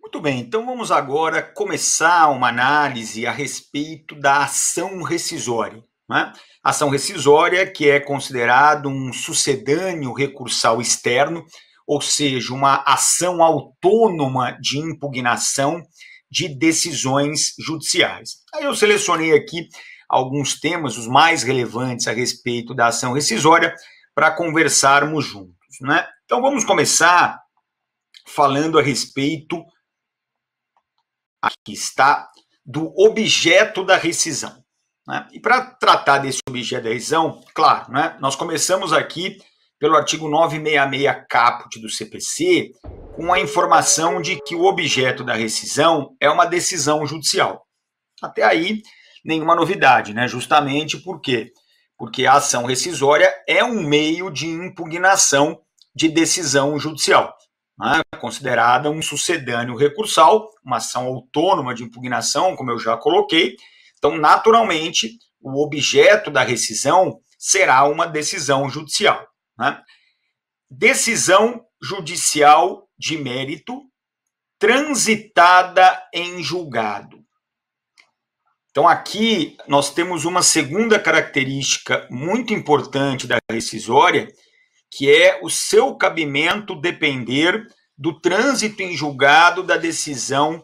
Muito bem, então vamos agora começar uma análise a respeito da ação rescisória, né? Ação rescisória que é considerado um sucedâneo recursal externo, ou seja, uma ação autônoma de impugnação de decisões judiciais. Aí eu selecionei aqui alguns temas, os mais relevantes a respeito da ação rescisória, para conversarmos juntos, né? Então vamos começar falando a respeito, aqui está, do objeto da rescisão, né? E para tratar desse objeto da rescisão, claro, né, nós começamos aqui pelo artigo 966 caput do CPC, com a informação de que o objeto da rescisão é uma decisão judicial. Até aí, nenhuma novidade, né? Justamente por quê? Porque a ação rescisória é um meio de impugnação de decisão judicial, né? Considerada um sucedâneo recursal, uma ação autônoma de impugnação, como eu já coloquei. Então, naturalmente, o objeto da rescisão será uma decisão judicial, né? Decisão judicial de mérito transitada em julgado. Então, aqui nós temos uma segunda característica muito importante da rescisória, que é o seu cabimento depender do trânsito em julgado da decisão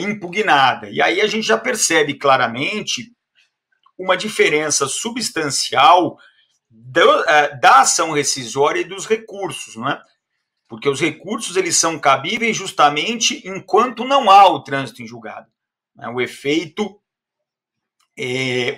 impugnada. E aí a gente já percebe claramente uma diferença substancial da ação rescisória e dos recursos, não é? Porque os recursos eles são cabíveis justamente enquanto não há o trânsito em julgado. O efeito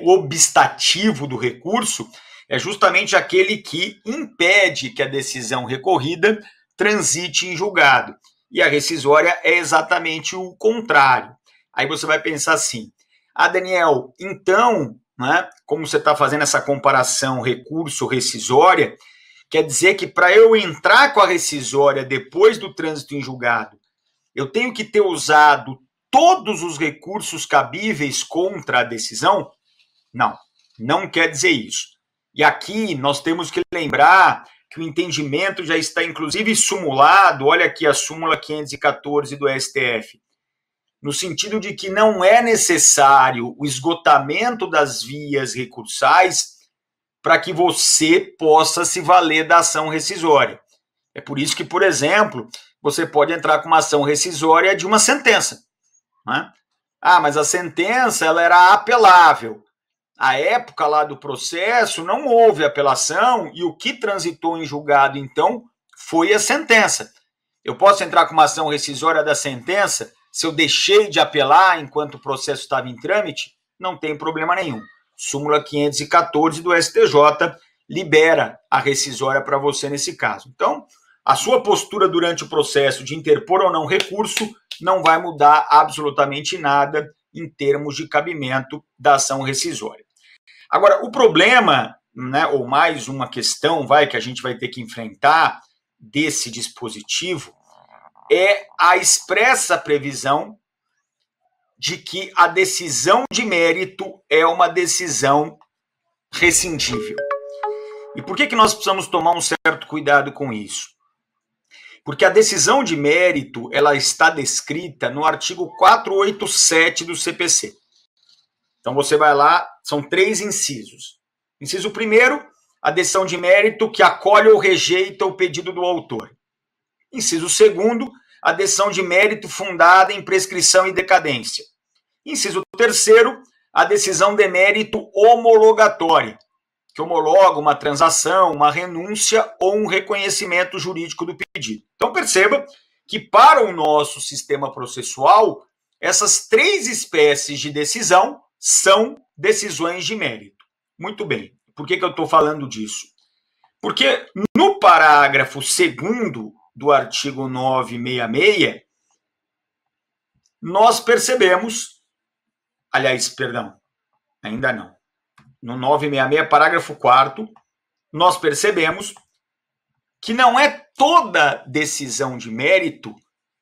obstativo do recurso é justamente aquele que impede que a decisão recorrida transite em julgado. E a rescisória é exatamente o contrário. Aí você vai pensar assim, Daniel, então, né, como você está fazendo essa comparação recurso-rescisória, quer dizer que para eu entrar com a rescisória depois do trânsito em julgado, eu tenho que ter usado todos os recursos cabíveis contra a decisão? Não, não quer dizer isso. E aqui nós temos que lembrar que o entendimento já está inclusive sumulado, olha aqui a súmula 514 do STF, no sentido de que não é necessário o esgotamento das vias recursais para que você possa se valer da ação rescisória. É por isso que, por exemplo, você pode entrar com uma ação rescisória de uma sentença, né? Mas a sentença ela era apelável. À época lá do processo não houve apelação e o que transitou em julgado, então, foi a sentença. Eu posso entrar com uma ação rescisória da sentença se eu deixei de apelar enquanto o processo estava em trâmite? Não tem problema nenhum. Súmula 514 do STJ libera a rescisória para você nesse caso. Então, a sua postura durante o processo de interpor ou não recurso não vai mudar absolutamente nada em termos de cabimento da ação rescisória. Agora, o problema, né, ou mais uma questão que a gente vai ter que enfrentar desse dispositivo é a expressa previsão de que a decisão de mérito é uma decisão rescindível. E por que nós precisamos tomar um certo cuidado com isso? Porque a decisão de mérito ela está descrita no artigo 487 do CPC. Então você vai lá, são 3 incisos. Inciso 1º, a decisão de mérito que acolhe ou rejeita o pedido do autor. Inciso 2º, a decisão de mérito fundada em prescrição e decadência. Inciso 3º, a decisão de mérito homologatória, que homologa uma transação, uma renúncia ou um reconhecimento jurídico do pedido. Então perceba que para o nosso sistema processual, essas 3 espécies de decisão são decisões de mérito. Muito bem. Por que eu estou falando disso? Porque no parágrafo 2º do artigo 966, nós percebemos, ainda não. No 966, parágrafo 4º, nós percebemos que não é toda decisão de mérito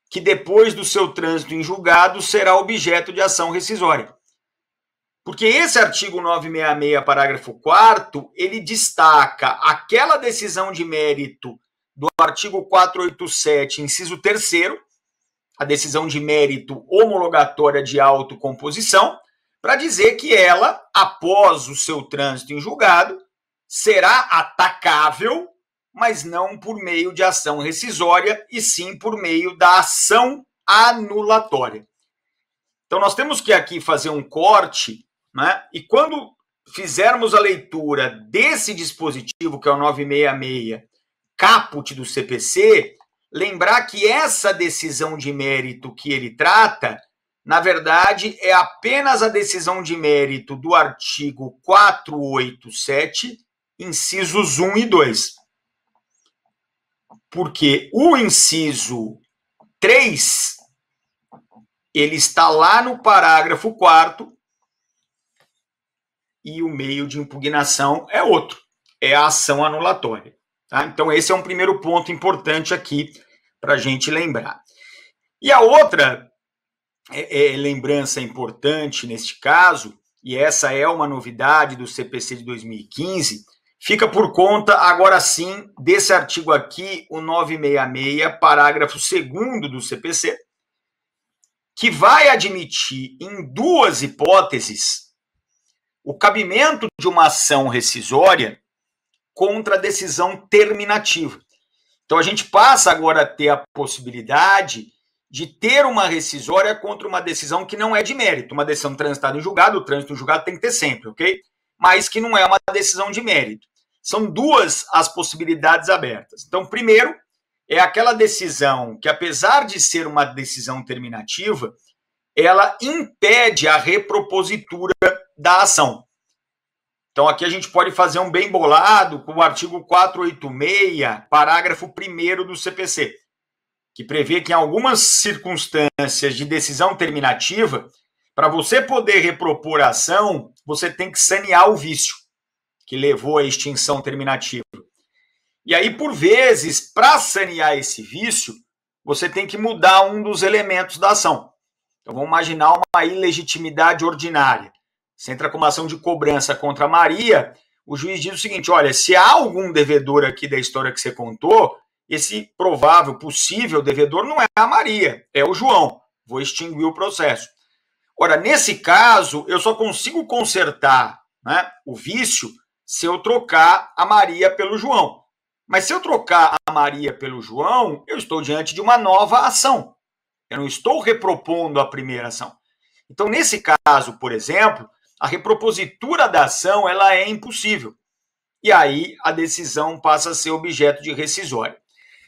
que depois do seu trânsito em julgado será objeto de ação rescisória. Porque esse artigo 966, parágrafo 4º, ele destaca aquela decisão de mérito do artigo 487, inciso 3º, a decisão de mérito homologatória de autocomposição, para dizer que ela, após o seu trânsito em julgado, será atacável, mas não por meio de ação rescisória, e sim por meio da ação anulatória. Então, nós temos que aqui fazer um corte, né? E quando fizermos a leitura desse dispositivo, que é o 966, caput do CPC, lembrar que essa decisão de mérito que ele trata, na verdade, é apenas a decisão de mérito do artigo 487, incisos 1 e 2. Porque o inciso 3, ele está lá no parágrafo 4º, e o meio de impugnação é outro, é a ação anulatória. Tá? Então, esse é um primeiro ponto importante aqui para a gente lembrar. E a outra lembrança importante neste caso, e essa é uma novidade do CPC de 2015, fica por conta, agora sim, desse artigo aqui, o 966, parágrafo 2º do CPC, que vai admitir em duas hipóteses o cabimento de uma ação rescisória contra a decisão terminativa. Então, a gente passa agora a ter a possibilidade de ter uma rescisória contra uma decisão que não é de mérito, uma decisão transitada em julgado, o trânsito em julgado tem que ter sempre, ok? Mas que não é uma decisão de mérito. São duas as possibilidades abertas. Então, primeiro, é aquela decisão que, apesar de ser uma decisão terminativa, ela impede a repropositura da ação. Então, aqui a gente pode fazer um bem bolado com o artigo 486, parágrafo 1º do CPC, que prevê que em algumas circunstâncias de decisão terminativa, para você poder repropor a ação, você tem que sanear o vício que levou à extinção terminativa. E aí, por vezes, para sanear esse vício, você tem que mudar um dos elementos da ação. Então, vamos imaginar uma ilegitimidade ordinária. Se entra com uma ação de cobrança contra a Maria, o juiz diz o seguinte, olha, se há algum devedor aqui da história que você contou, esse provável, possível devedor não é a Maria, é o João. Vou extinguir o processo. Ora, nesse caso, eu só consigo consertar, né, o vício se eu trocar a Maria pelo João. Mas se eu trocar a Maria pelo João, eu estou diante de uma nova ação. Eu não estou repropondo a primeira ação. Então, nesse caso, por exemplo, a repropositura da ação ela é impossível. E aí a decisão passa a ser objeto de rescisória.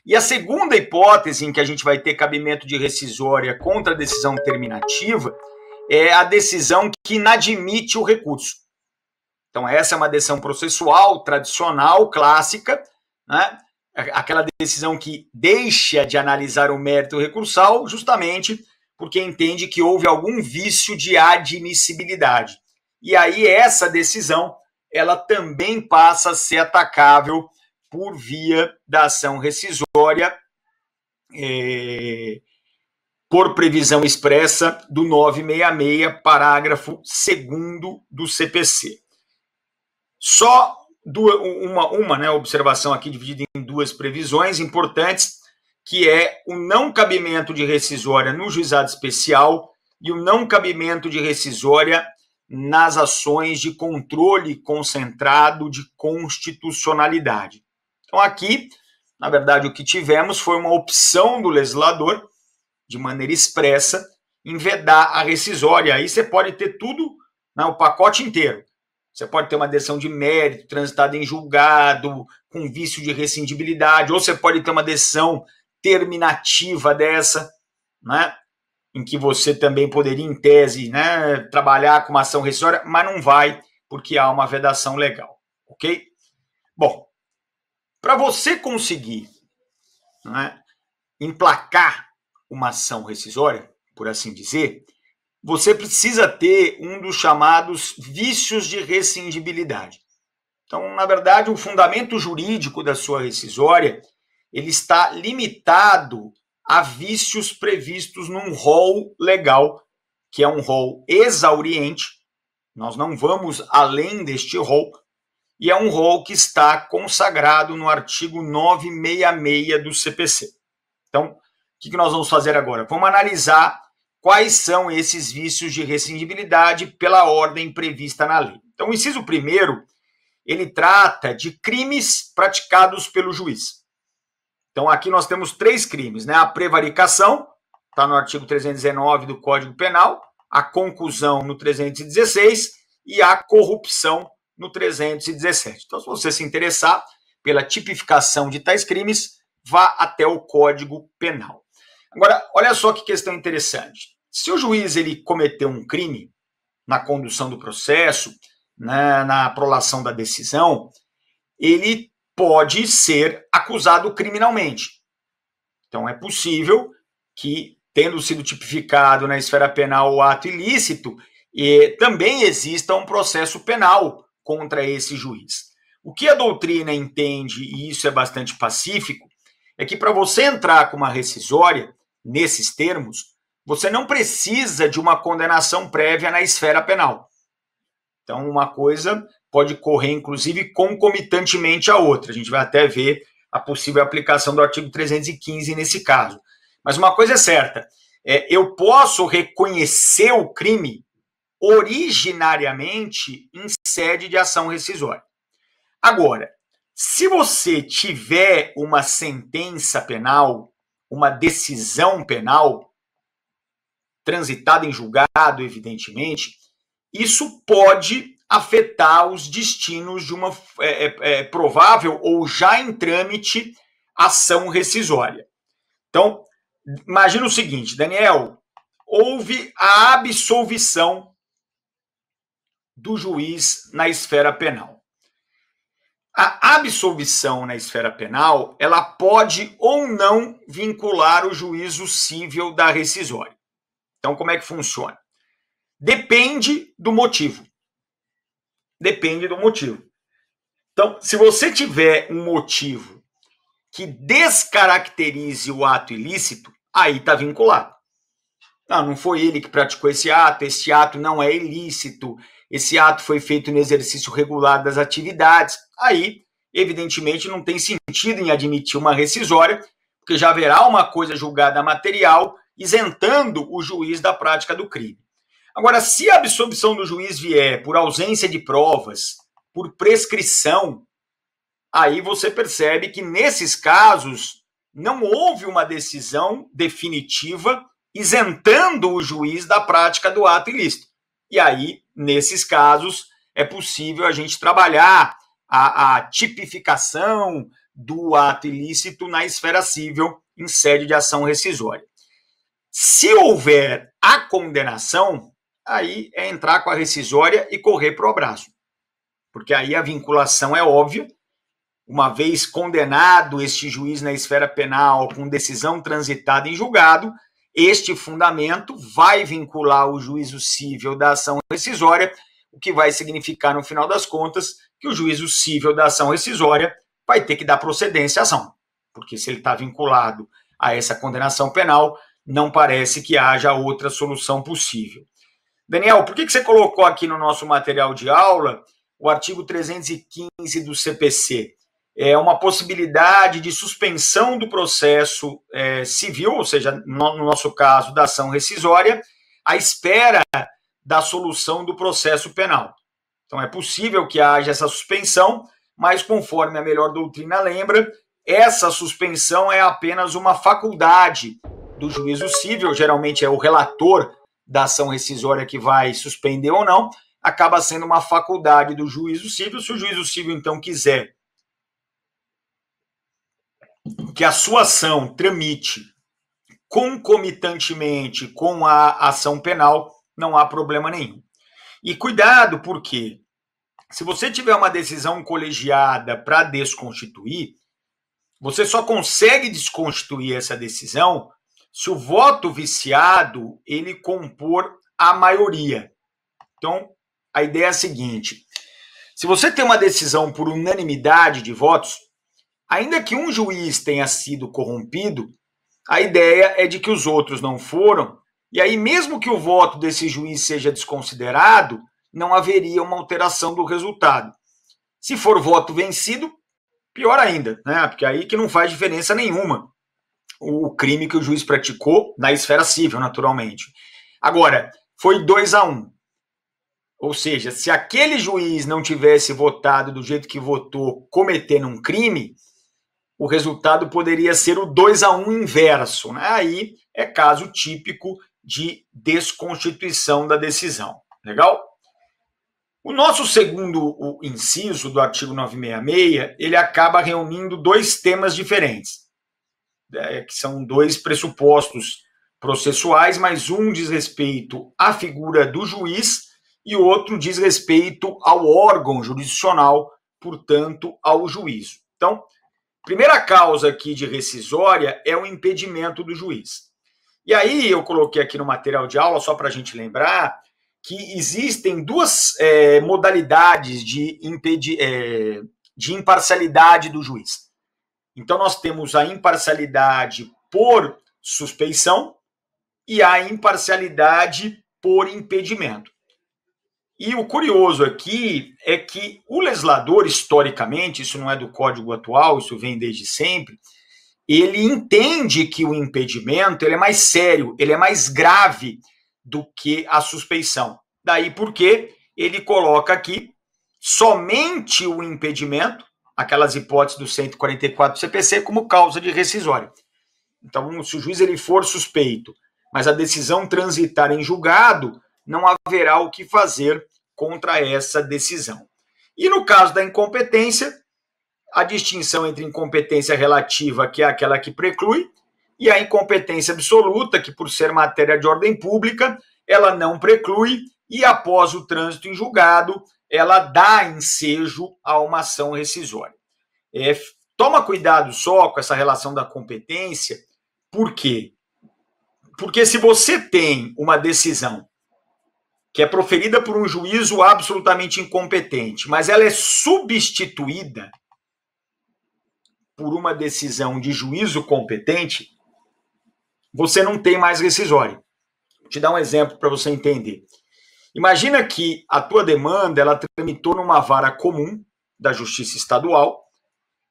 E a segunda hipótese em que a gente vai ter cabimento de rescisória contra a decisão terminativa é a decisão que inadmite o recurso. Então, essa é uma decisão processual, tradicional, clássica, né? Aquela decisão que deixa de analisar o mérito recursal justamente porque entende que houve algum vício de admissibilidade. E aí essa decisão, ela também passa a ser atacável por via da ação rescisória por previsão expressa do 966, parágrafo 2º do CPC. Só uma observação aqui dividida em duas previsões importantes, que é o não cabimento de rescisória no juizado especial e o não cabimento de rescisória nas ações de controle concentrado de constitucionalidade. Então, aqui, na verdade, o que tivemos foi uma opção do legislador, de maneira expressa, em vedar a rescisória. Aí você pode ter tudo, né, o pacote inteiro. Você pode ter uma decisão de mérito transitada em julgado, com vício de rescindibilidade, ou você pode ter uma decisão terminativa dessa, né, em que você também poderia, em tese, né, trabalhar com uma ação rescisória, mas não vai, porque há uma vedação legal, ok? Bom, para você conseguir, né, emplacar uma ação rescisória, por assim dizer, você precisa ter um dos chamados vícios de rescindibilidade. Então, na verdade, o fundamento jurídico da sua rescisória, ele está limitado a vícios previstos num rol legal, que é um rol exauriente. Nós não vamos além deste rol, e é um rol que está consagrado no artigo 966 do CPC. Então, que nós vamos fazer agora? Vamos analisar quais são esses vícios de rescindibilidade pela ordem prevista na lei. Então, o inciso 1º, ele trata de crimes praticados pelo juiz. Então, aqui nós temos 3 crimes, né? A prevaricação, está no artigo 319 do Código Penal, a concussão no 316 e a corrupção no 317. Então, se você se interessar pela tipificação de tais crimes, vá até o Código Penal. Agora, olha só que questão interessante. Se o juiz ele cometeu um crime na condução do processo, na prolação da decisão, ele pode ser acusado criminalmente. Então, é possível que, tendo sido tipificado na esfera penal o ato ilícito, também exista um processo penal contra esse juiz. O que a doutrina entende, e isso é bastante pacífico, é que para você entrar com uma rescisória, nesses termos, você não precisa de uma condenação prévia na esfera penal. Então, uma coisa pode correr, inclusive, concomitantemente à outra. A gente vai até ver a possível aplicação do artigo 315 nesse caso. Mas uma coisa é certa, eu posso reconhecer o crime originariamente em sede de ação rescisória. Agora, se você tiver uma sentença penal, uma decisão penal, transitada em julgado, evidentemente, isso pode afetar os destinos de uma provável ou já em trâmite ação rescisória. Então, imagina o seguinte, Daniel, houve a absolvição do juiz na esfera penal. A absolvição na esfera penal, ela pode ou não vincular o juízo cível da rescisória. Então, como é que funciona? Depende do motivo. Depende do motivo. Então, se você tiver um motivo que descaracterize o ato ilícito, aí está vinculado. Não foi ele que praticou esse ato não é ilícito, esse ato foi feito no exercício regular das atividades. Aí, evidentemente, não tem sentido em admitir uma rescisória, porque já haverá uma coisa julgada material isentando o juiz da prática do crime. Agora, se a absolvição do juiz vier por ausência de provas, por prescrição, aí você percebe que, nesses casos, não houve uma decisão definitiva isentando o juiz da prática do ato ilícito. E aí, nesses casos, é possível a gente trabalhar a tipificação do ato ilícito na esfera cível em sede de ação rescisória. Se houver a condenação, aí é entrar com a rescisória e correr para o abraço. Porque aí a vinculação é óbvia. Uma vez condenado este juiz na esfera penal com decisão transitada em julgado, este fundamento vai vincular o juízo cível da ação rescisória, o que vai significar, no final das contas, que o juízo cível da ação rescisória vai ter que dar procedência à ação. Porque se ele está vinculado a essa condenação penal, não parece que haja outra solução possível. Daniel, por que você colocou aqui no nosso material de aula o artigo 315 do CPC? É uma possibilidade de suspensão do processo civil, ou seja, no nosso caso, da ação rescisória, à espera da solução do processo penal. Então, é possível que haja essa suspensão, mas, conforme a melhor doutrina lembra, essa suspensão é apenas uma faculdade do juízo cível, geralmente é o relator da ação rescisória que vai suspender ou não, acaba sendo uma faculdade do juízo cível. Se o juízo cível, então, quiser que a sua ação tramite concomitantemente com a ação penal, não há problema nenhum. E cuidado, porque se você tiver uma decisão colegiada para desconstituir, você só consegue desconstituir essa decisão se o voto viciado ele compor a maioria. Então, a ideia é a seguinte: se você tem uma decisão por unanimidade de votos, ainda que um juiz tenha sido corrompido, a ideia é de que os outros não foram, e aí mesmo que o voto desse juiz seja desconsiderado, não haveria uma alteração do resultado. Se for voto vencido, pior ainda, né? Porque aí que não faz diferença nenhuma o crime que o juiz praticou na esfera civil, naturalmente. Agora, foi 2-1. Ou seja, se aquele juiz não tivesse votado do jeito que votou, cometendo um crime, o resultado poderia ser o 2-1 inverso, né? Aí é caso típico de desconstituição da decisão. Legal? O nosso segundo inciso do artigo 966, ele acaba reunindo dois temas diferentes, que são dois pressupostos processuais, mas um diz respeito à figura do juiz e outro diz respeito ao órgão jurisdicional, portanto, ao juízo. Então, primeira causa aqui de rescisória é o impedimento do juiz. E aí eu coloquei aqui no material de aula, só para a gente lembrar, que existem duas modalidades de imparcialidade do juiz. Então nós temos a imparcialidade por suspeição e a imparcialidade por impedimento. E o curioso aqui é que o legislador, historicamente, isso não é do Código atual, isso vem desde sempre, ele entende que o impedimento ele é mais sério, ele é mais grave do que a suspeição. Daí porque ele coloca aqui somente o impedimento, aquelas hipóteses do 144 do CPC, como causa de rescisória. Então, se o juiz ele for suspeito, mas a decisão transitar em julgado, não haverá o que fazer contra essa decisão. E no caso da incompetência, a distinção entre incompetência relativa, que é aquela que preclui, e a incompetência absoluta, que por ser matéria de ordem pública, ela não preclui e após o trânsito em julgado, ela dá ensejo a uma ação rescisória. Toma cuidado só com essa relação da competência, por quê? Porque se você tem uma decisão que é proferida por um juízo absolutamente incompetente, mas ela é substituída por uma decisão de juízo competente, você não tem mais rescisória. Vou te dar um exemplo para você entender. Imagina que a tua demanda ela tramitou numa vara comum da Justiça Estadual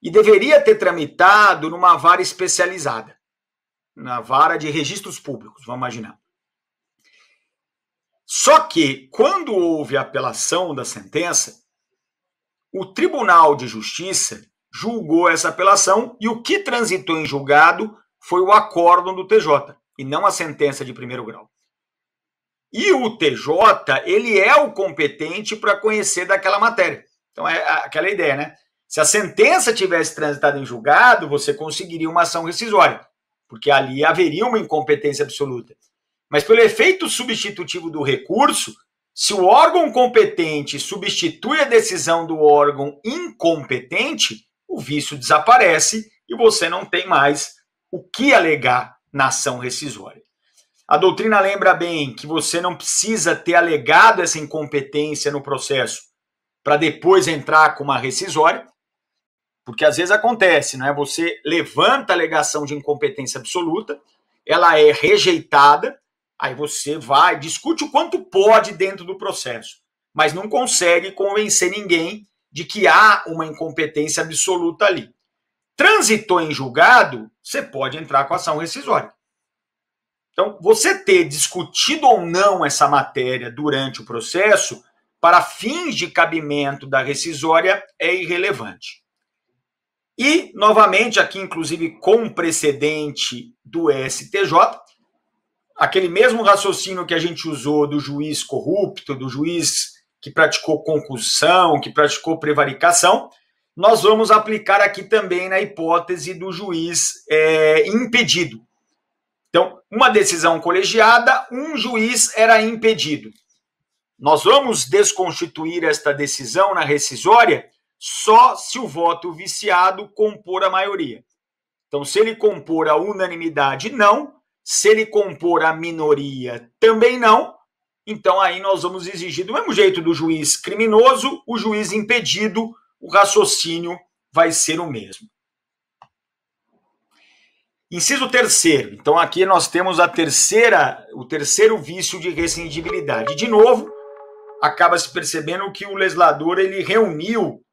e deveria ter tramitado numa vara especializada, na vara de registros públicos, vamos imaginar. Só que, quando houve a apelação da sentença, o Tribunal de Justiça julgou essa apelação e o que transitou em julgado foi o acórdão do TJ, e não a sentença de primeiro grau. E o TJ, ele é o competente para conhecer daquela matéria. Então, é aquela ideia, né? Se a sentença tivesse transitado em julgado, você conseguiria uma ação rescisória, porque ali haveria uma incompetência absoluta. Mas pelo efeito substitutivo do recurso, se o órgão competente substitui a decisão do órgão incompetente, o vício desaparece e você não tem mais o que alegar na ação rescisória. A doutrina lembra bem que você não precisa ter alegado essa incompetência no processo para depois entrar com uma rescisória, porque às vezes acontece, né? Você levanta a alegação de incompetência absoluta, ela é rejeitada, aí você vai, discute o quanto pode dentro do processo, mas não consegue convencer ninguém de que há uma incompetência absoluta ali. Transitou em julgado, você pode entrar com ação rescisória. Então, você ter discutido ou não essa matéria durante o processo, para fins de cabimento da rescisória, é irrelevante. E, novamente, aqui inclusive com precedente do STJ, aquele mesmo raciocínio que a gente usou do juiz corrupto, do juiz que praticou concussão, que praticou prevaricação, nós vamos aplicar aqui também na hipótese do juiz impedido. Então, uma decisão colegiada, um juiz era impedido. Nós vamos desconstituir esta decisão na rescisória só se o voto viciado compor a maioria. Então, se ele compor a unanimidade, não. Se ele compor a minoria, também não. Então, aí nós vamos exigir, do mesmo jeito do juiz criminoso, o juiz impedido, o raciocínio vai ser o mesmo. Inciso terceiro. Então, aqui nós temos o terceiro vício de rescindibilidade. De novo, acaba se percebendo que o legislador ele reuniu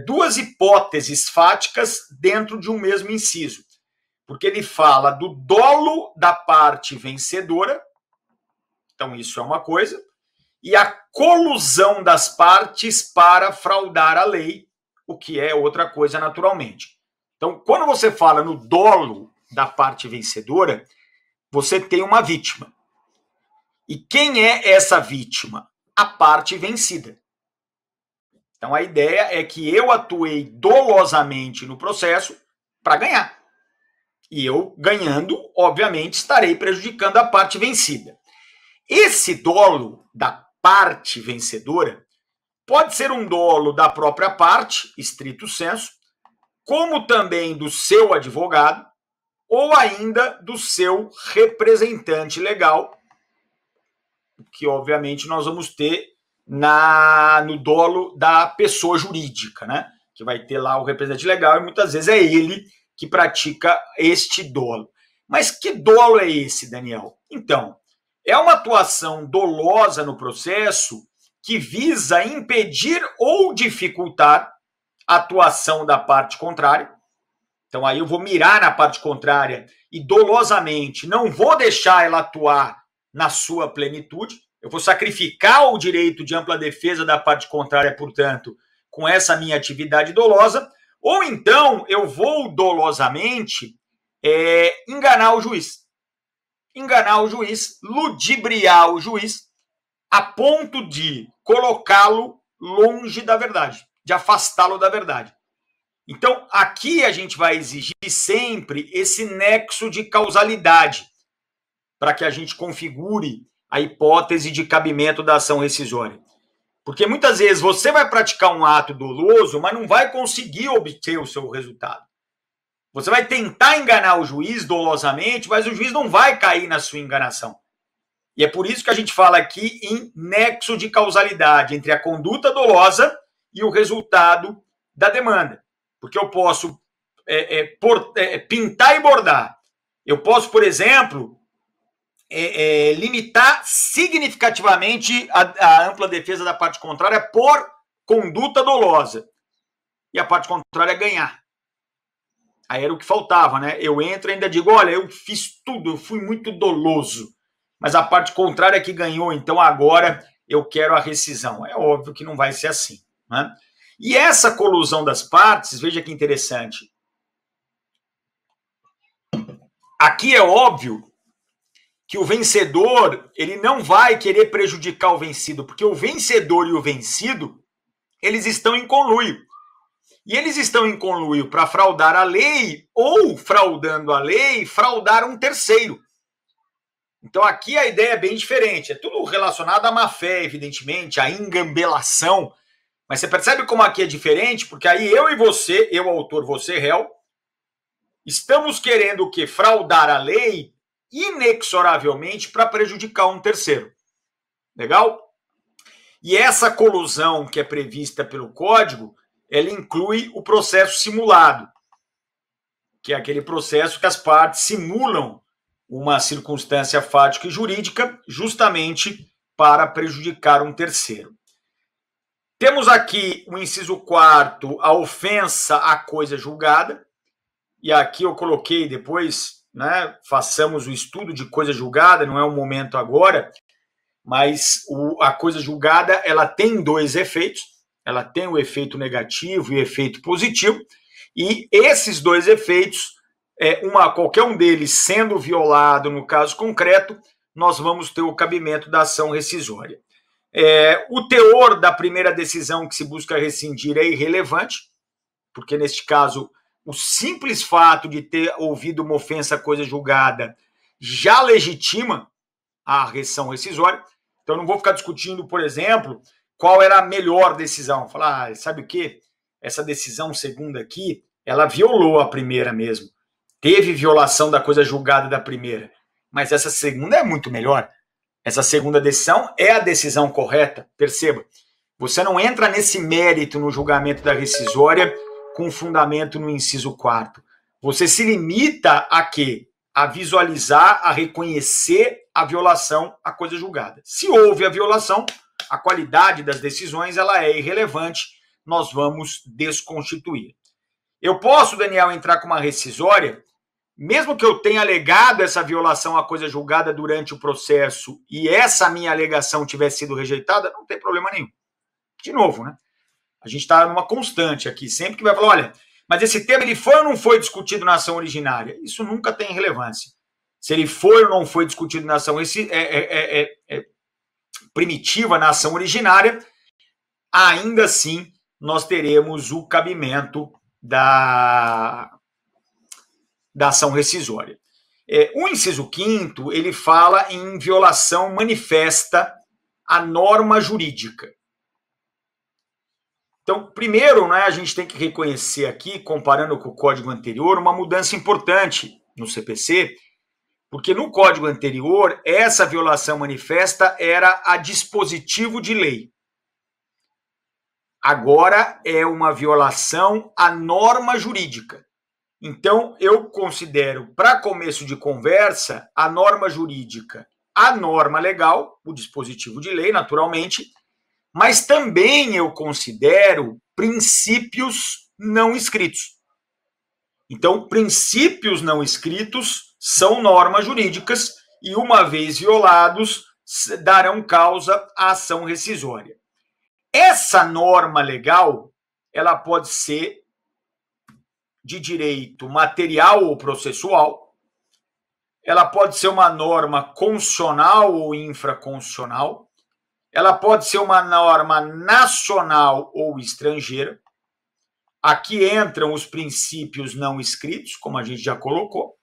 duas hipóteses fáticas dentro de um mesmo inciso. porque ele fala do dolo da parte vencedora, então isso é uma coisa, e a colusão das partes para fraudar a lei, o que é outra coisa naturalmente. Então, quando você fala no dolo da parte vencedora, você tem uma vítima. E quem é essa vítima? A parte vencida. Então, a ideia é que eu atuei dolosamente no processo para ganhar. E eu, ganhando, obviamente, estarei prejudicando a parte vencida. Esse dolo da parte vencedora pode ser um dolo da própria parte, estrito sensu, como também do seu advogado, ou ainda do seu representante legal, que obviamente nós vamos ter no dolo da pessoa jurídica, né? Que vai ter lá o representante legal e muitas vezes é ele que pratica este dolo. Mas que dolo é esse, Daniel? Então, é uma atuação dolosa no processo que visa impedir ou dificultar a atuação da parte contrária. Então, aí eu vou mirar na parte contrária e dolosamente não vou deixar ela atuar na sua plenitude. Eu vou sacrificar o direito de ampla defesa da parte contrária, portanto, com essa minha atividade dolosa. Ou então eu vou dolosamente enganar o juiz. Enganar o juiz, ludibriar o juiz, a ponto de colocá-lo longe da verdade, de afastá-lo da verdade. Então, aqui a gente vai exigir sempre esse nexo de causalidade, para que a gente configure a hipótese de cabimento da ação rescisória. Porque muitas vezes você vai praticar um ato doloso, mas não vai conseguir obter o seu resultado. Você vai tentar enganar o juiz dolosamente, mas o juiz não vai cair na sua enganação. E é por isso que a gente fala aqui em nexo de causalidade entre a conduta dolosa e o resultado da demanda. Porque eu posso pintar e bordar. Eu posso, por exemplo, limitar significativamente a ampla defesa da parte contrária por conduta dolosa. E a parte contrária ganhar. Aí era o que faltava, né? Eu entro e ainda digo, olha, eu fiz tudo, eu fui muito doloso. Mas a parte contrária que ganhou, então agora eu quero a rescisão. É óbvio que não vai ser assim, né? E essa colusão das partes, veja que interessante. Aqui é óbvio que o vencedor, ele não vai querer prejudicar o vencido, porque o vencedor e o vencido, eles estão em conluio. E eles estão em conluio para fraudar a lei ou, fraudando a lei, fraudar um terceiro. Então aqui a ideia é bem diferente. É tudo relacionado à má-fé, evidentemente, à engambelação. Mas você percebe como aqui é diferente? Porque aí eu e você, eu autor, você réu, estamos querendo o quê? Fraudar a lei inexoravelmente para prejudicar um terceiro. Legal? E essa colusão que é prevista pelo Código, ela inclui o processo simulado, que é aquele processo que as partes simulam uma circunstância fática e jurídica justamente para prejudicar um terceiro. Temos aqui o inciso 4º, a ofensa à coisa julgada, e aqui eu coloquei depois, né, façamos o estudo de coisa julgada, não é o momento agora, mas a coisa julgada, ela tem dois efeitos, ela tem o efeito negativo e o efeito positivo, e esses dois efeitos, qualquer um deles sendo violado no caso concreto, nós vamos ter o cabimento da ação rescisória. O teor da primeira decisão que se busca rescindir é irrelevante, porque neste caso o simples fato de ter ouvido uma ofensa à coisa julgada já legitima a rescisão rescisória. Então não vou ficar discutindo, por exemplo, qual era a melhor decisão. Falar, sabe o quê? Essa decisão segunda aqui, ela violou a primeira mesmo. Teve violação da coisa julgada da primeira. Mas essa segunda é muito melhor. Essa segunda decisão é a decisão correta. Perceba, você não entra nesse mérito no julgamento da rescisória com fundamento no inciso 4º. Você se limita a quê? A visualizar, a reconhecer a violação à coisa julgada. Se houve a violação, a qualidade das decisões ela é irrelevante, nós vamos desconstituir. Eu posso, Daniel, entrar com uma rescisória mesmo que eu tenha alegado essa violação à coisa julgada durante o processo e essa minha alegação tivesse sido rejeitada, não tem problema nenhum. De novo, né? A gente está numa constante aqui, sempre que vai falar, olha, mas esse tema ele foi ou não foi discutido na ação originária? Isso nunca tem relevância. Se ele foi ou não foi discutido na ação primitiva, na ação originária, ainda assim nós teremos o cabimento da ação rescisória. O inciso 5º, ele fala em violação manifesta à norma jurídica. Então, primeiro, né, a gente tem que reconhecer aqui, comparando com o código anterior, uma mudança importante no CPC, porque no código anterior, essa violação manifesta era a dispositivo de lei. Agora é uma violação à norma jurídica. Então, eu considero, para começo de conversa, a norma jurídica a norma legal, o dispositivo de lei, naturalmente, mas também eu considero princípios não escritos. Então, princípios não escritos são normas jurídicas e, uma vez violados, darão causa à ação rescisória. Essa norma legal, ela pode ser de direito material ou processual, ela pode ser uma norma constitucional ou infraconstitucional, ela pode ser uma norma nacional ou estrangeira. Aqui entram os princípios não escritos, como a gente já colocou.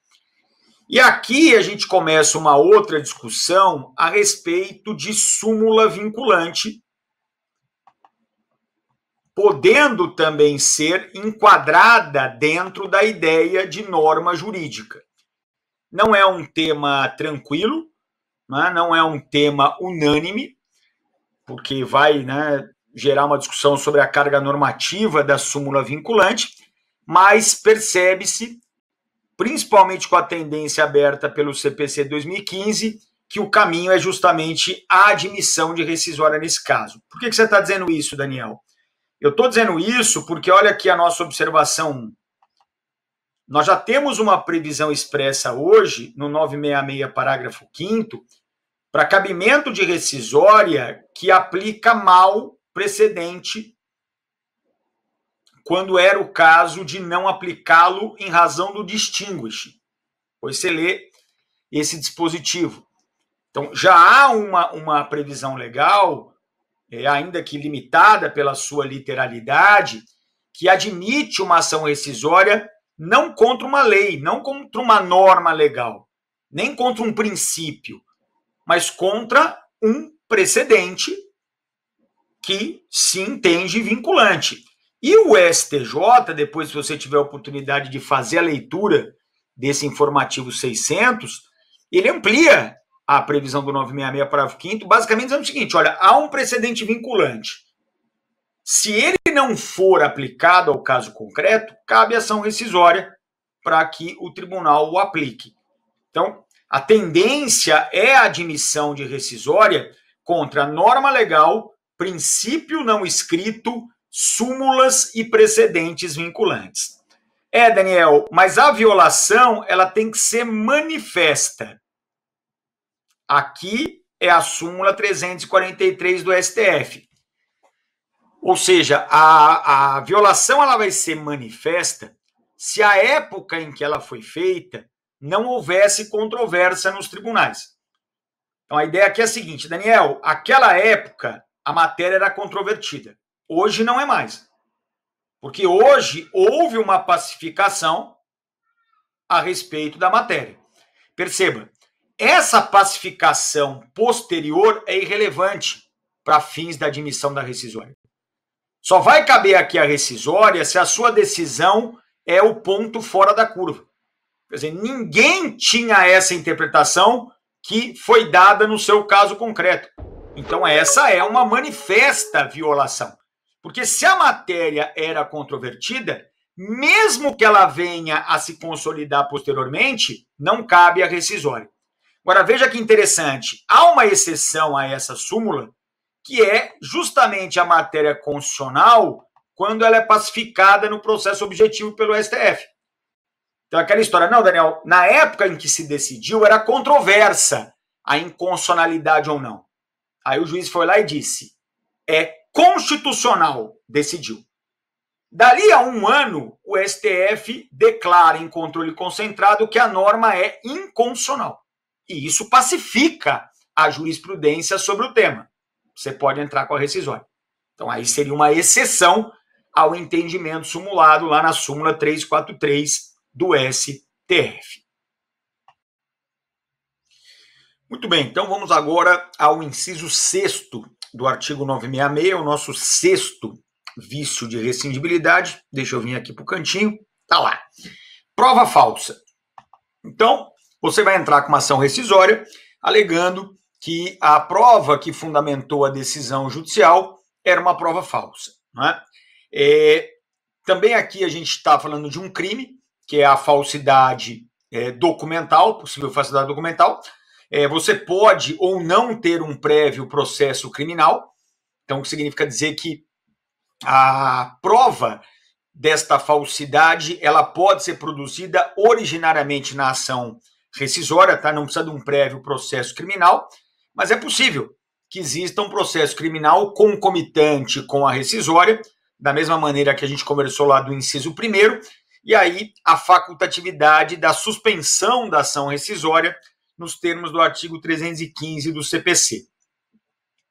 E aqui a gente começa uma outra discussão a respeito de súmula vinculante, podendo também ser enquadrada dentro da ideia de norma jurídica. Não é um tema tranquilo, né? Não é um tema unânime, porque vai, né, gerar uma discussão sobre a carga normativa da súmula vinculante, mas percebe-se, principalmente com a tendência aberta pelo CPC 2015, que o caminho é justamente a admissão de rescisória nesse caso. Por que você está dizendo isso, Daniel? Eu estou dizendo isso porque olha aqui a nossa observação 1. Nós já temos uma previsão expressa hoje, no 966, parágrafo 5º, para cabimento de rescisória que aplica mal precedente quando era o caso de não aplicá-lo em razão do distinguish. Pois você lê esse dispositivo. Então, já há uma previsão legal, ainda que limitada pela sua literalidade, que admite uma ação rescisória não contra uma lei, não contra uma norma legal, nem contra um princípio, mas contra um precedente que se entende vinculante. E o STJ, depois se você tiver a oportunidade de fazer a leitura desse informativo 600, ele amplia a previsão do 966, parágrafo 5º, basicamente dizendo o seguinte, olha, há um precedente vinculante. Se ele não for aplicado ao caso concreto, cabe ação rescisória para que o tribunal o aplique. Então, a tendência é a admissão de rescisória contra norma legal, princípio não escrito, súmulas e precedentes vinculantes. Daniel, mas a violação ela tem que ser manifesta. Aqui é a súmula 343 do STF. Ou seja, a violação ela vai ser manifesta se a época em que ela foi feita não houvesse controvérsia nos tribunais. Então, a ideia aqui é a seguinte, Daniel, aquela época a matéria era controvertida. Hoje não é mais. Porque hoje houve uma pacificação a respeito da matéria. Perceba, essa pacificação posterior é irrelevante para fins da admissão da rescisória. Só vai caber aqui a rescisória se a sua decisão é o ponto fora da curva. Quer dizer, ninguém tinha essa interpretação que foi dada no seu caso concreto. Então, essa é uma manifesta violação. Porque se a matéria era controvertida, mesmo que ela venha a se consolidar posteriormente, não cabe a rescisória. Agora, veja que interessante. Há uma exceção a essa súmula, que é justamente a matéria constitucional quando ela é pacificada no processo objetivo pelo STF. Então, aquela história, não, Daniel, na época em que se decidiu, era controversa a inconstitucionalidade ou não. Aí o juiz foi lá e disse, é constitucional, decidiu. Dali a um ano, o STF declara em controle concentrado que a norma é inconstitucional. E isso pacifica a jurisprudência sobre o tema. Você pode entrar com a rescisória. Então, aí seria uma exceção ao entendimento simulado lá na súmula 343 do STF. Muito bem, então vamos agora ao inciso 6º do artigo 966, o nosso 6º vício de rescindibilidade. Deixa eu vir aqui para o cantinho. Tá lá. Prova falsa. Então, você vai entrar com uma ação rescisória alegando que a prova que fundamentou a decisão judicial era uma prova falsa. Né? Também aqui a gente está falando de um crime, que é a falsidade documental, possível falsidade documental. Você pode ou não ter um prévio processo criminal. Então, o que significa dizer que a prova desta falsidade, ela pode ser produzida originariamente na ação rescisória, tá? Não precisa de um prévio processo criminal, mas é possível que exista um processo criminal concomitante com a rescisória, da mesma maneira que a gente conversou lá do inciso 1º, e aí a facultatividade da suspensão da ação rescisória nos termos do artigo 315 do CPC.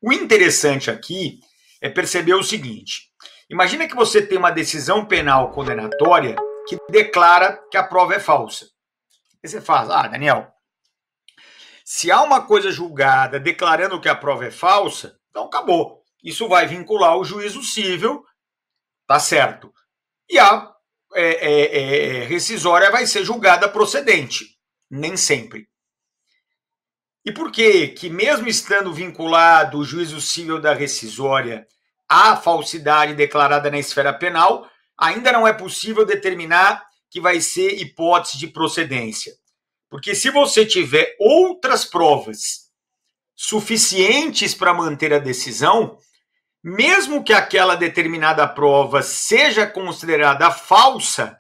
O interessante aqui é perceber o seguinte, imagina que você tem uma decisão penal condenatória que declara que a prova é falsa. E você fala, Daniel, se há uma coisa julgada declarando que a prova é falsa, então acabou. Isso vai vincular o juízo cível, tá certo. E a rescisória vai ser julgada procedente. Nem sempre. E por que mesmo estando vinculado o juízo cível da rescisória à falsidade declarada na esfera penal, ainda não é possível determinar que vai ser hipótese de procedência? Porque se você tiver outras provas suficientes para manter a decisão, mesmo que aquela determinada prova seja considerada falsa,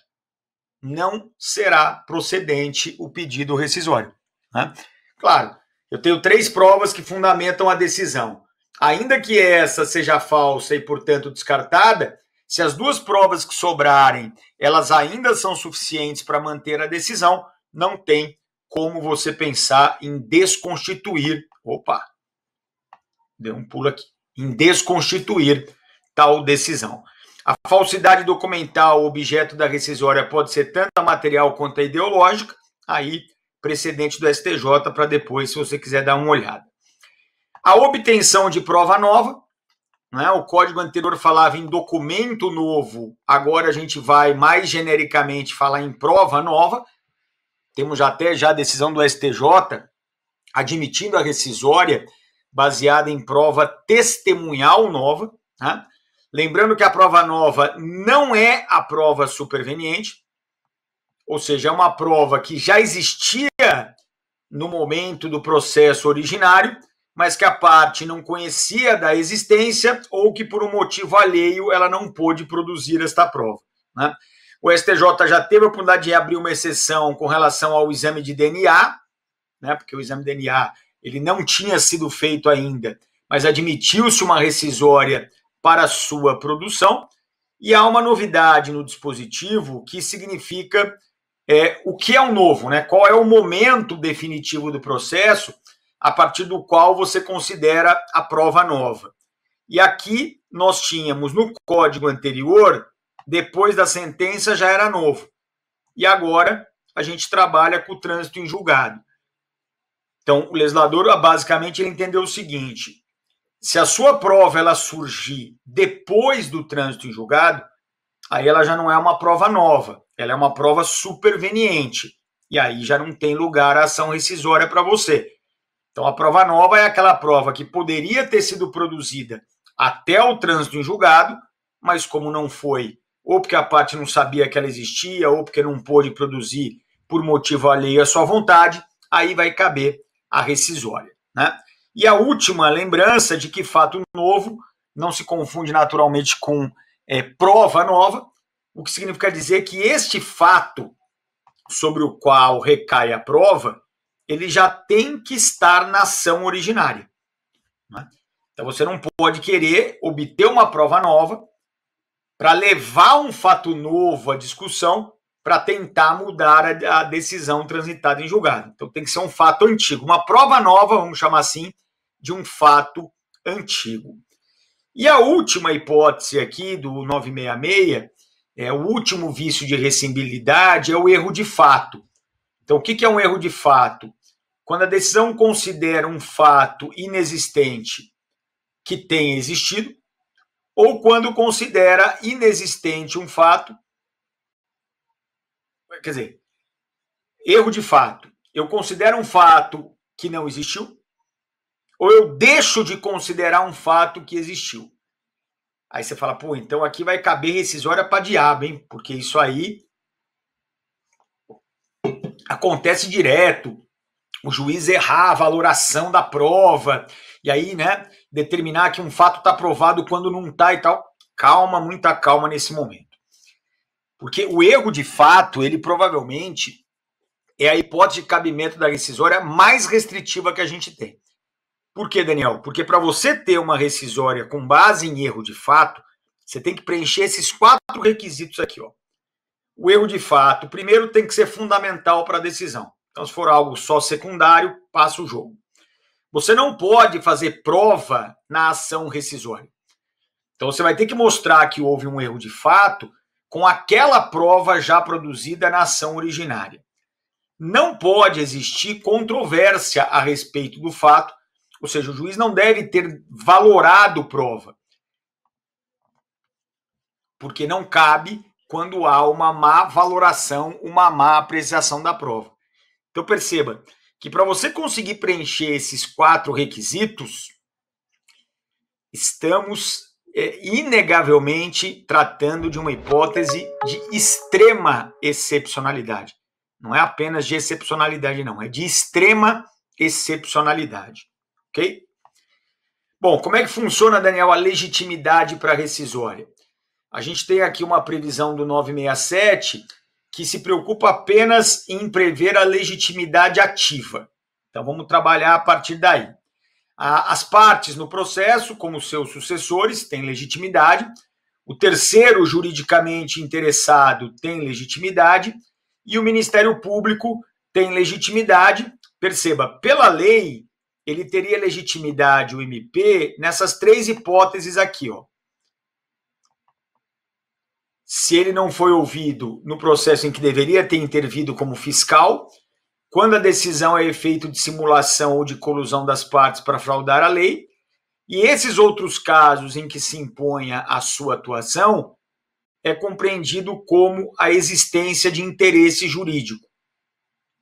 não será procedente o pedido rescisório. Né? Claro, eu tenho 3 provas que fundamentam a decisão. Ainda que essa seja falsa e, portanto, descartada, se as 2 provas que sobrarem, elas ainda são suficientes para manter a decisão, não tem como você pensar em desconstituir, deu um pulo aqui, em desconstituir tal decisão. A falsidade documental, objeto da rescisória, pode ser tanto a material quanto a ideológica, aí precedente do STJ para depois, se você quiser dar uma olhada. A obtenção de prova nova, né? O código anterior falava em documento novo, agora a gente vai mais genericamente falar em prova nova. Temos até já a decisão do STJ admitindo a rescisória baseada em prova testemunhal nova. Né? Lembrando que a prova nova não é a prova superveniente, ou seja, é uma prova que já existia no momento do processo originário, mas que a parte não conhecia da existência ou que por um motivo alheio ela não pôde produzir esta prova. Né? O STJ já teve a oportunidade de abrir uma exceção com relação ao exame de DNA, né? Porque o exame de DNA ele não tinha sido feito ainda, mas admitiu-se uma rescisória para sua produção, e há uma novidade no dispositivo que significa o que é o novo, né? Qual é o momento definitivo do processo a partir do qual você considera a prova nova. E aqui nós tínhamos no código anterior, depois da sentença já era novo. E agora a gente trabalha com o trânsito em julgado. Então, o legislador, basicamente, ele entendeu o seguinte, se a sua prova ela surgir depois do trânsito em julgado, aí ela já não é uma prova nova, ela é uma prova superveniente, e aí já não tem lugar a ação rescisória para você. Então, a prova nova é aquela prova que poderia ter sido produzida até o trânsito em julgado, mas como não foi, ou porque a parte não sabia que ela existia, ou porque não pôde produzir por motivo alheio à sua vontade, aí vai caber a rescisória. Né? E a última lembrança de que fato novo não se confunde naturalmente com prova nova, o que significa dizer que este fato sobre o qual recai a prova, ele já tem que estar na ação originária. Né? Então você não pode querer obter uma prova nova para levar um fato novo à discussão para tentar mudar a decisão transitada em julgado. Então tem que ser um fato antigo, uma prova nova, vamos chamar assim, de um fato antigo. E a última hipótese aqui do 966, o último vício de rescindibilidade é o erro de fato. Então o que é um erro de fato? Quando a decisão considera um fato inexistente que tenha existido, ou quando considera inexistente um fato. Quer dizer, erro de fato. Eu considero um fato que não existiu, ou eu deixo de considerar um fato que existiu. Aí você fala, pô, então aqui vai caber rescisória para diabo, hein? Porque isso aí acontece direto. O juiz errar a valoração da prova, e aí, né, determinar que um fato está provado quando não está e tal. Calma, muita calma nesse momento. Porque o erro de fato, ele provavelmente é a hipótese de cabimento da rescisória mais restritiva que a gente tem. Por quê, Daniel? Porque para você ter uma rescisória com base em erro de fato, você tem que preencher esses 4 requisitos aqui, ó. O erro de fato, primeiro, tem que ser fundamental para a decisão. Então, se for algo só secundário, passa o jogo. Você não pode fazer prova na ação rescisória. Então, você vai ter que mostrar que houve um erro de fato com aquela prova já produzida na ação originária. Não pode existir controvérsia a respeito do fato, ou seja, o juiz não deve ter valorado prova, porque não cabe quando há uma má valoração, uma má apreciação da prova. Então perceba que para você conseguir preencher esses 4 requisitos, estamos inegavelmente tratando de uma hipótese de extrema excepcionalidade. Não é apenas de excepcionalidade, não, é de extrema excepcionalidade. Ok? Bom, como é que funciona, Daniel, a legitimidade para a rescisória? A gente tem aqui uma previsão do 967 que se preocupa apenas em prever a legitimidade ativa. Então vamos trabalhar a partir daí. As partes no processo, como seus sucessores, têm legitimidade. O terceiro juridicamente interessado tem legitimidade. E o Ministério Público tem legitimidade. Perceba, pela lei, ele teria legitimidade, o MP, nessas 3 hipóteses aqui, ó. Se ele não foi ouvido no processo em que deveria ter intervido como fiscal, quando a decisão é efeito de simulação ou de colusão das partes para fraudar a lei, e esses outros casos em que se imponha a sua atuação, é compreendido como a existência de interesse jurídico.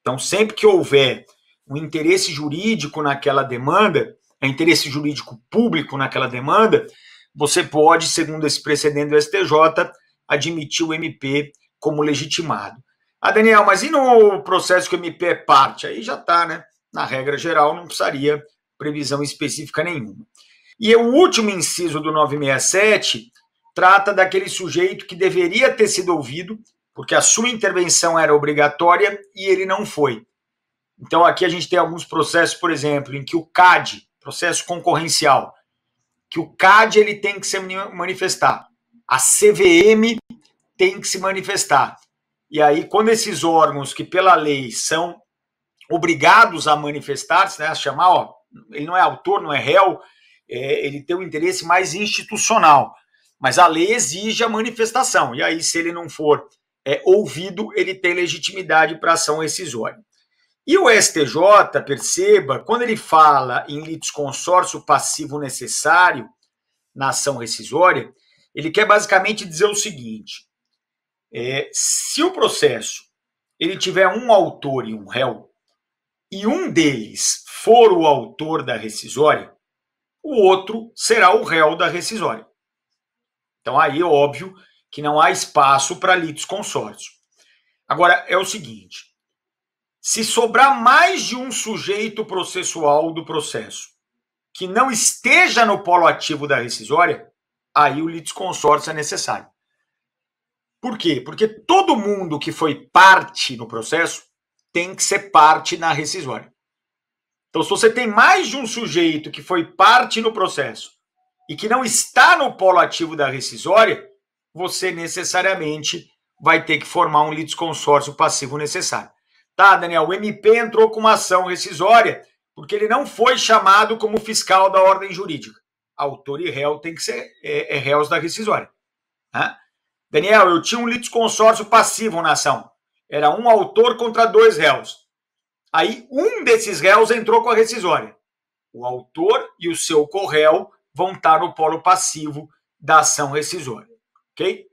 Então, sempre que houver um interesse jurídico naquela demanda, interesse jurídico público naquela demanda, você pode, segundo esse precedente do STJ, admitir o MP como legitimado. Ah, Daniel, mas e no processo que o MP é parte? Aí já está, né? Na regra geral, não precisaria previsão específica nenhuma. E o último inciso do 967 trata daquele sujeito que deveria ter sido ouvido, porque a sua intervenção era obrigatória e ele não foi. Então aqui a gente tem alguns processos, por exemplo, em que o CAD, processo concorrencial, que o CAD ele tem que se manifestar. A CVM tem que se manifestar. E aí, quando esses órgãos que pela lei são obrigados a manifestar-se, né, a chamar, ó, ele não é autor, não é réu, ele tem um interesse mais institucional, mas a lei exige a manifestação, e aí se ele não for ouvido, ele tem legitimidade para ação rescisória. E o STJ, perceba, quando ele fala em litisconsórcio passivo necessário na ação rescisória, ele quer basicamente dizer o seguinte, se o processo ele tiver um autor e um réu, e um deles for o autor da rescisória, o outro será o réu da rescisória. Então aí é óbvio que não há espaço para litisconsórcio. Agora, é o seguinte, se sobrar mais de um sujeito processual do processo que não esteja no polo ativo da rescisória, aí o litisconsórcio é necessário. Por quê? Porque todo mundo que foi parte no processo tem que ser parte na rescisória. Então, se você tem mais de um sujeito que foi parte no processo e que não está no polo ativo da rescisória, você necessariamente vai ter que formar um litisconsórcio passivo necessário. Tá, Daniel, o MP entrou com uma ação rescisória porque ele não foi chamado como fiscal da ordem jurídica. Autor e réu tem que ser réus da rescisória. Tá? Daniel, eu tinha um litisconsórcio passivo na ação. Era um autor contra 2 réus. Aí um desses réus entrou com a rescisória. O autor e o seu corréu vão estar no polo passivo da ação rescisória. Ok?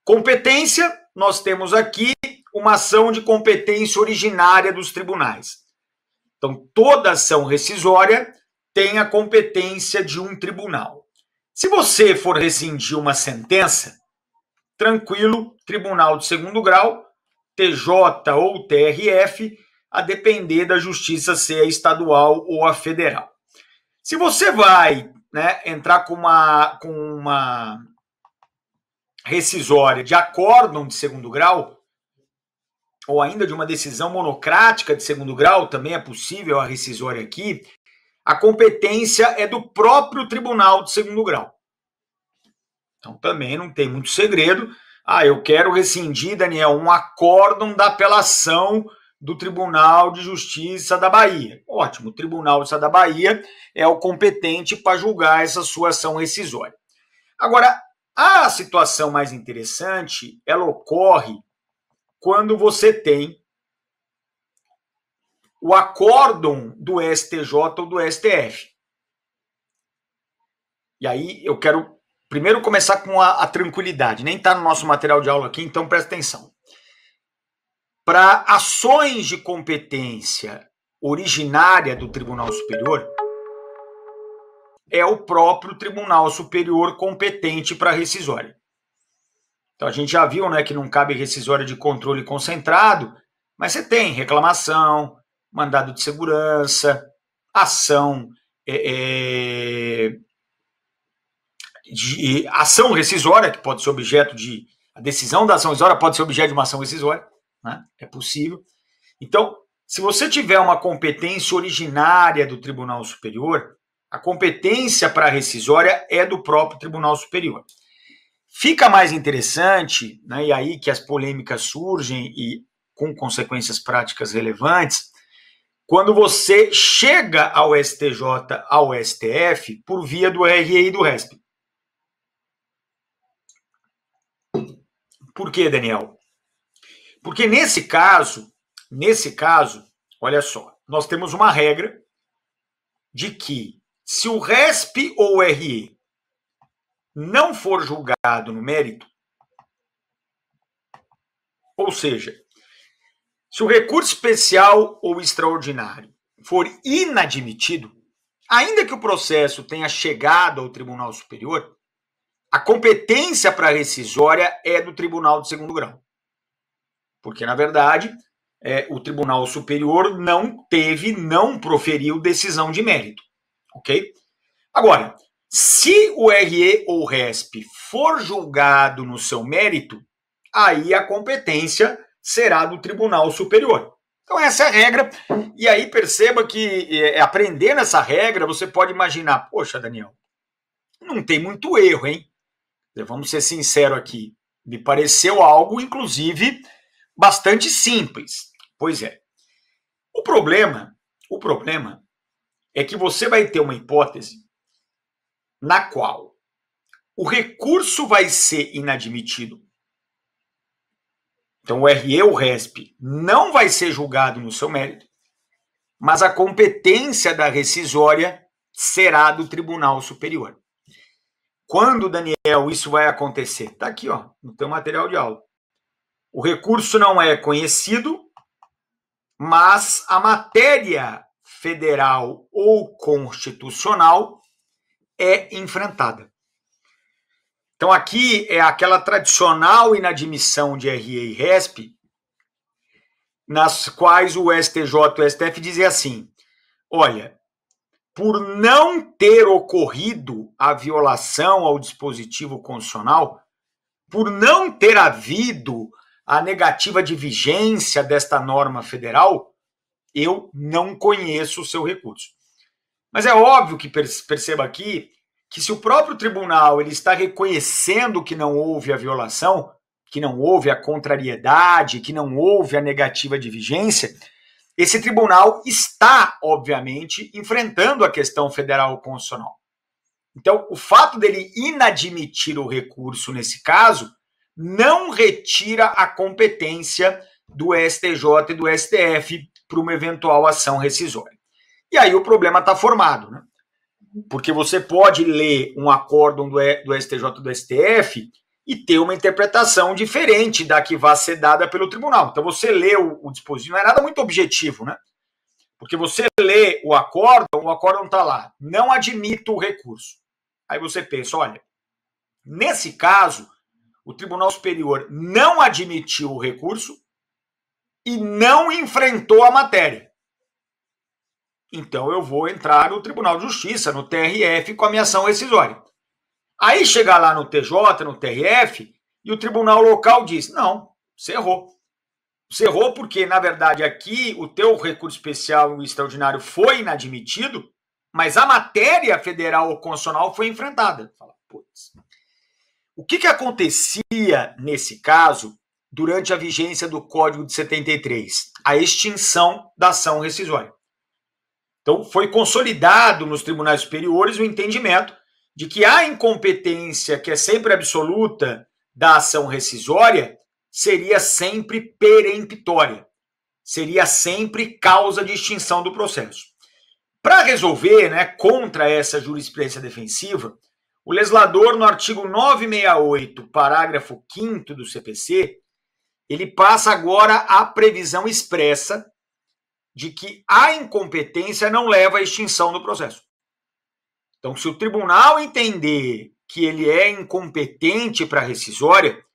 Competência, nós temos aqui uma ação de competência originária dos tribunais. Então, toda ação rescisória tem a competência de um tribunal. Se você for rescindir uma sentença, tranquilo, tribunal de segundo grau, TJ ou TRF, a depender da justiça ser a estadual ou a federal. Se você vai, né, entrar com uma rescisória de acórdão de segundo grau, ou ainda de uma decisão monocrática de segundo grau, também é possível a rescisória aqui, a competência é do próprio tribunal de segundo grau. Então também não tem muito segredo. Eu quero rescindir, Daniel, um acórdão da apelação do Tribunal de Justiça da Bahia. Ótimo, o Tribunal de Justiça da Bahia é o competente para julgar essa sua ação rescisória. Agora, a situação mais interessante, ela ocorre quando você tem o acórdão do STJ ou do STF. E aí eu quero primeiro começar com a tranquilidade. Nem está no nosso material de aula aqui, então presta atenção. Para ações de competência originária do Tribunal Superior, é o próprio Tribunal Superior competente para rescisória. Então a gente já viu, né, que não cabe rescisória de controle concentrado, mas você tem reclamação, mandado de segurança, ação de ação rescisória, que pode ser objeto de... A decisão da ação rescisória pode ser objeto de uma ação rescisória, né? É possível. Então, se você tiver uma competência originária do Tribunal Superior, a competência para a rescisória é do próprio Tribunal Superior. Fica mais interessante, né, e aí que as polêmicas surgem e com consequências práticas relevantes, quando você chega ao STJ, ao STF, por via do RE e do RESP. Por quê, Daniel? Porque nesse caso, olha só, nós temos uma regra de que se o RESP ou o RE não for julgado no mérito, ou seja, se o recurso especial ou extraordinário for inadmitido, ainda que o processo tenha chegado ao Tribunal Superior, a competência para a rescisória é do Tribunal de Segundo Grau. Porque, na verdade, o Tribunal Superior não proferiu decisão de mérito. Ok? Agora, se o RE ou RESP for julgado no seu mérito, aí a competência será do Tribunal Superior. Então essa é a regra, e aí perceba que aprendendo essa regra, você pode imaginar, poxa, Daniel, não tem muito erro, hein? Vamos ser sinceros aqui, me pareceu algo, inclusive, bastante simples. Pois é. O problema é que você vai ter uma hipótese na qual o recurso vai ser inadmitido. Então, o RE ou o RESP não vai ser julgado no seu mérito, mas a competência da rescisória será do Tribunal Superior. Quando, Daniel, isso vai acontecer? Está aqui, ó, no teu material de aula. O recurso não é conhecido, mas a matéria federal ou constitucional é enfrentada. Então, aqui é aquela tradicional inadmissão de RE e RESP, nas quais o STJ e o STF dizem assim, olha, por não ter ocorrido a violação ao dispositivo constitucional, por não ter havido a negativa de vigência desta norma federal, eu não conheço o seu recurso. Mas é óbvio que perceba aqui que se o próprio tribunal ele está reconhecendo que não houve a violação, que não houve a contrariedade, que não houve a negativa de vigência, esse tribunal está, obviamente, enfrentando a questão federal constitucional. Então, o fato dele inadmitir o recurso nesse caso não retira a competência do STJ e do STF para uma eventual ação rescisória. E aí o problema está formado, né? Porque você pode ler um acórdão do STJ e do STF e ter uma interpretação diferente da que vai ser dada pelo tribunal. Então você lê o dispositivo, não é nada muito objetivo, né? Porque você lê o acórdão está lá, não admito o recurso. Aí você pensa, olha, nesse caso, o Tribunal Superior não admitiu o recurso e não enfrentou a matéria. Então eu vou entrar no Tribunal de Justiça, no TRF, com a minha ação rescisória. Aí chega lá no TJ, no TRF, e o tribunal local diz, não, você errou. Você errou porque, na verdade, aqui o teu recurso especial e extraordinário foi inadmitido, mas a matéria federal ou constitucional foi enfrentada. Fala, putz. O que acontecia nesse caso durante a vigência do Código de 73? A extinção da ação rescisória. Então, foi consolidado nos tribunais superiores o entendimento de que a incompetência, que é sempre absoluta, da ação rescisória, seria sempre peremptória, seria sempre causa de extinção do processo. Para resolver, né, contra essa jurisprudência defensiva, o legislador, no artigo 968, parágrafo 5º do CPC, ele passa agora a previsão expressa de que a incompetência não leva à extinção do processo. Então, se o tribunal entender que ele é incompetente para a rescisória,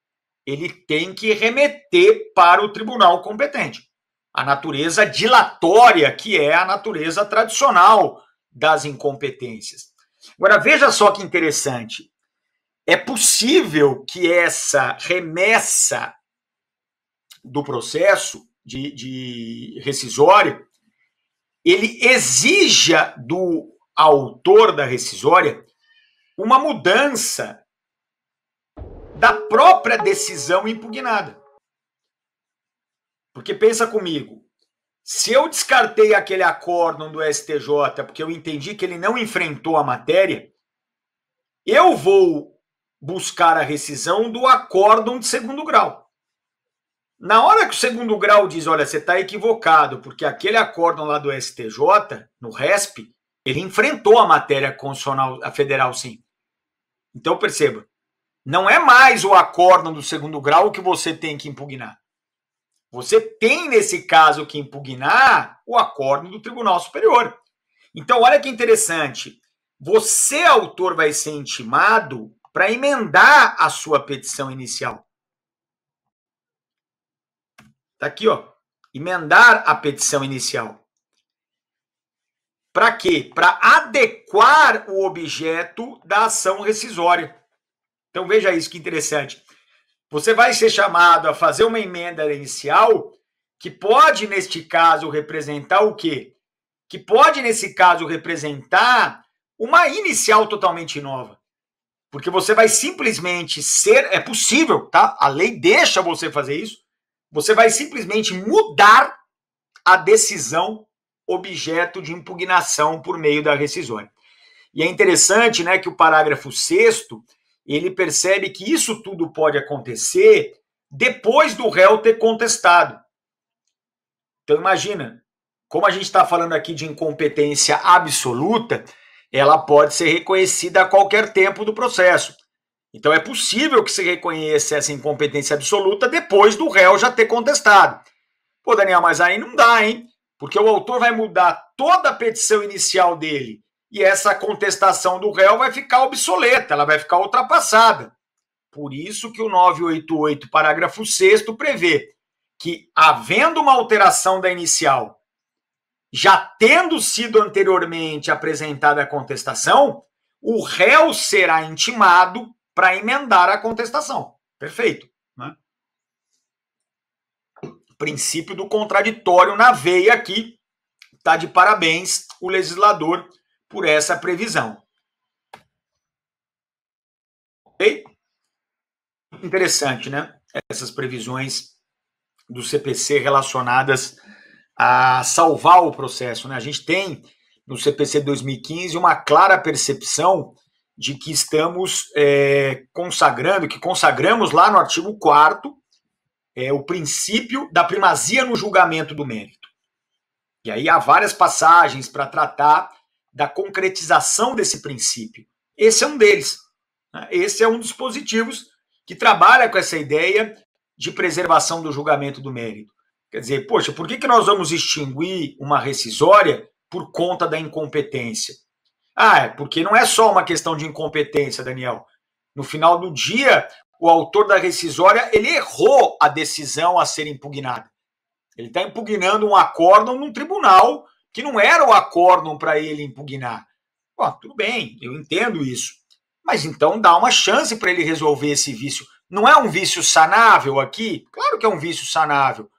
ele tem que remeter para o tribunal competente. A natureza dilatória, que é a natureza tradicional das incompetências. Agora, veja só que interessante. É possível que essa remessa do processo de rescisória, ele exija do autor da rescisória uma mudança da própria decisão impugnada. Porque pensa comigo, se eu descartei aquele acórdão do STJ porque eu entendi que ele não enfrentou a matéria, eu vou buscar a rescisão do acórdão de segundo grau. Na hora que o segundo grau diz, olha, você está equivocado, porque aquele acórdão lá do STJ, no RESP, ele enfrentou a matéria constitucional, a federal, sim. Então, perceba, não é mais o acórdão do segundo grau que você tem que impugnar. Você tem, nesse caso, que impugnar o acórdão do Tribunal Superior. Então, olha que interessante. Você, autor, vai ser intimado para emendar a sua petição inicial. Está aqui, ó. Emendar a petição inicial. Para quê? Para adequar o objeto da ação rescisória. Então, veja isso que interessante. Você vai ser chamado a fazer uma emenda inicial que pode, neste caso, representar o quê? Que pode, nesse caso, representar uma inicial totalmente nova. Porque você vai simplesmente ser... É possível, tá? A lei deixa você fazer isso. Você vai simplesmente mudar a decisão objeto de impugnação por meio da rescisória. E é interessante, né, que o parágrafo 6º, ele percebe que isso tudo pode acontecer depois do réu ter contestado. Então imagina, como a gente está falando aqui de incompetência absoluta, ela pode ser reconhecida a qualquer tempo do processo. Então é possível que se reconheça essa incompetência absoluta depois do réu já ter contestado. Pô, Daniel, mas aí não dá, hein? Porque o autor vai mudar toda a petição inicial dele e essa contestação do réu vai ficar obsoleta, ela vai ficar ultrapassada. Por isso que o 988, parágrafo 6º, prevê que, havendo uma alteração da inicial, já tendo sido anteriormente apresentada a contestação, o réu será intimado para emendar a contestação. Perfeito, né? Princípio do contraditório na veia aqui. Está de parabéns o legislador por essa previsão. Ok? Interessante, né? Essas previsões do CPC relacionadas a salvar o processo, né? A gente tem no CPC 2015 uma clara percepção de que estamos consagramos lá no artigo 4º o princípio da primazia no julgamento do mérito. E aí há várias passagens para tratar da concretização desse princípio. Esse é um deles. Né? Esse é um dos dispositivos que trabalha com essa ideia de preservação do julgamento do mérito. Quer dizer, poxa, por que nós vamos extinguir uma rescisória por conta da incompetência? É porque não é só uma questão de incompetência, Daniel. No final do dia, o autor da rescisória, ele errou a decisão a ser impugnada. Ele está impugnando um acórdão num tribunal que não era o acórdão para ele impugnar. Bom, tudo bem, eu entendo isso. Mas então dá uma chance para ele resolver esse vício. Não é um vício sanável aqui? Claro que é um vício sanável.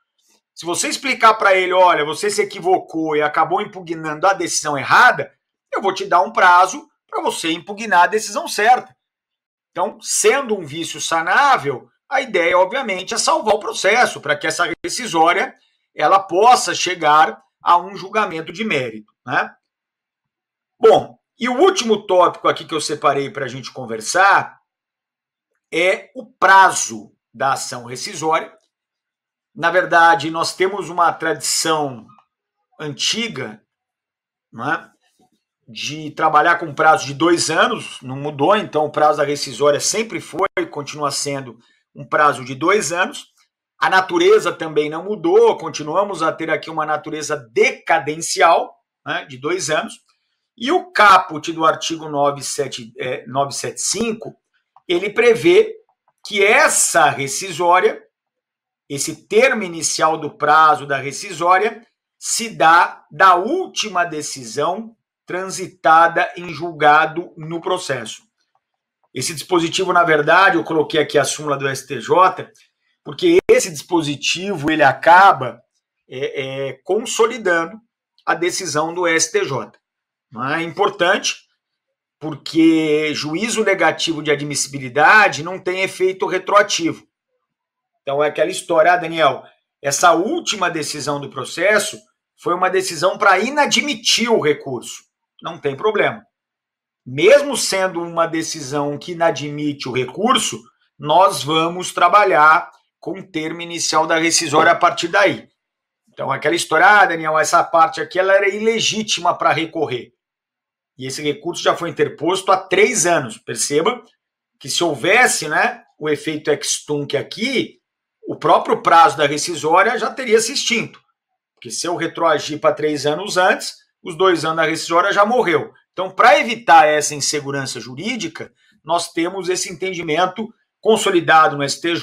Se você explicar para ele, olha, você se equivocou e acabou impugnando a decisão errada, eu vou te dar um prazo para você impugnar a decisão certa. Então, sendo um vício sanável, a ideia, obviamente, é salvar o processo para que essa rescisória ela possa chegar a um julgamento de mérito, né? Bom, e o último tópico aqui que eu separei para a gente conversar é o prazo da ação rescisória. Na verdade, nós temos uma tradição antiga, né, de trabalhar com prazo de 2 anos, não mudou, então o prazo da rescisória sempre foi e continua sendo um prazo de 2 anos. A natureza também não mudou, continuamos a ter aqui uma natureza decadencial, né, de 2 anos. E o caput do artigo 975, ele prevê que essa rescisória, esse termo inicial do prazo da rescisória, se dá da última decisão transitada em julgado no processo. Esse dispositivo, na verdade, eu coloquei aqui a súmula do STJ, porque esse dispositivo ele acaba consolidando a decisão do STJ. É importante, porque juízo negativo de admissibilidade não tem efeito retroativo. Então é aquela história, Daniel, essa última decisão do processo foi uma decisão para inadmitir o recurso. Não tem problema. Mesmo sendo uma decisão que inadmite o recurso, nós vamos trabalhar com o termo inicial da rescisória a partir daí. Então, aquela história, Daniel, essa parte aqui ela era ilegítima para recorrer. E esse recurso já foi interposto há 3 anos. Perceba que se houvesse, né, o efeito ex tunc aqui, o próprio prazo da rescisória já teria se extinto. Porque se eu retroagir para 3 anos antes, os 2 anos da rescisória já morreu. Então, para evitar essa insegurança jurídica, nós temos esse entendimento consolidado no STJ